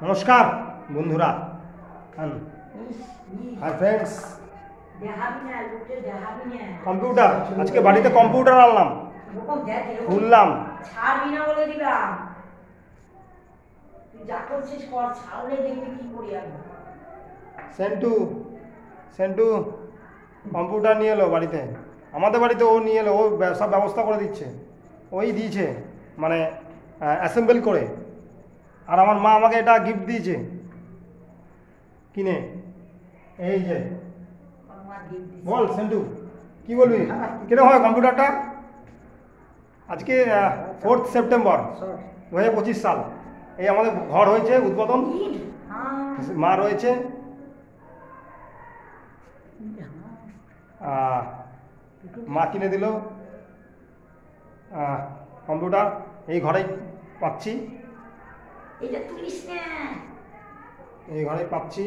নমস্কার বন্ধুরা, hi friends. Computer, আজকে বাড়িতে কম্পিউটার আনলাম, খুললাম। সেন্টু সেন্টু কম্পিউটার নিয়ে এলো বাড়িতে, আমাদের বাড়িতে ও নিয়ে এলো, ও সব ব্যবস্থা করে দিচ্ছে, ওই দিয়েছে মানে অ্যাসেম্বল করে। আর আমার মা আমাকে এটা গিফট দিয়েছে কিনে। এই যে বল সেন্টু, কি বলবি, কিরকম হয় কম্পিউটারটা? আজকে 4 সেপ্টেম্বর 2025 সাল। এই আমাদের ঘর হয়েছে উদ্বোধন, মা রয়েছে, মা কিনে দিল কম্পিউটার। এই ঘরেই পাচ্ছি, এই ঘরেই পাচ্ছি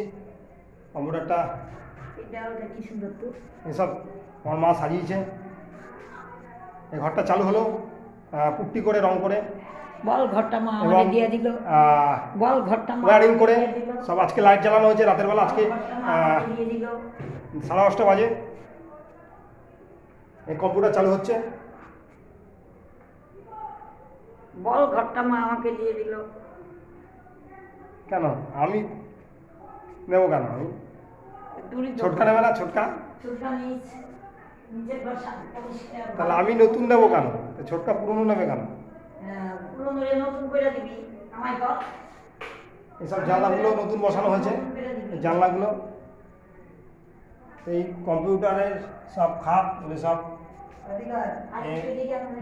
কম্পিউটারটা। এসব আমার মা সাজিয়েছে। এই ঘরটা চালু হলো পুট্টি করে, রং করে, বল ঘরটা মা আমাদের দিয়ে দিল, বল ঘরটা মা ওয়্যারিং করে সব। আজকে লাইট জ্বালানো হয়েছে রাতের বেলা, আজকে 10:30 বাজে এই কম্পিউটার চালু হচ্ছে। বল ঘরটা মা আমাকে দিয়ে দিল। কেন আমি নেবো? কেন আমি ছোটকা নেবে না? ছোটকা তাহলে আমি নতুন নেবো কেন? ছোটকা পুরনো নেবে কেন? এইসব জানলাগুলো নতুন বসানো হয়েছে, এই জানলাগুলো, এই কম্পিউটারের সব খাপ সব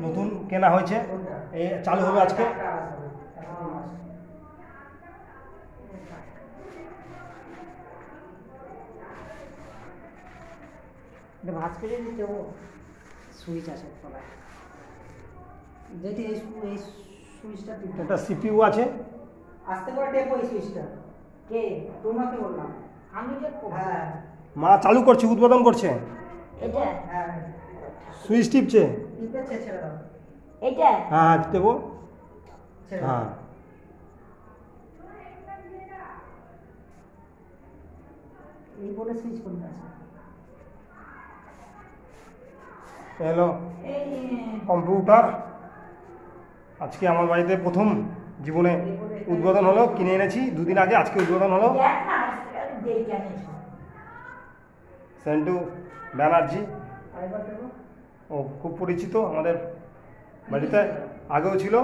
নতুন কেনা হয়েছে, এই চালু হবে আজকে। ভাঁজ করে দিতে ও সুইচ আছে তলায়, যেটি এই সুইচটা একটা সিপিইউ আছে। আসতে পারে টেপো এই সুইচটা। কে? তোমাকে বললাম আমি টেপো। হ্যাঁ, মা চালু করছে, উদ্বোধন করছে। এটা হ্যাঁ, সুইচ টিপছে, টিপেছে, ছেড়ে দাও এটা। হ্যাঁ দেবো, হ্যাঁ। এই বলে সুইচ কোনটা আছে? এলো কম্পিউটার, আজকে আমার বাড়িতে প্রথম জীবনে উদ্বোধন হলো। কিনে এনেছি দুদিন আগে, আজকে উদ্বোধন হলো। সেন্টু ব্যানার্জি, ও খুব পরিচিত আমাদের বাড়িতে, আগেও ছিল।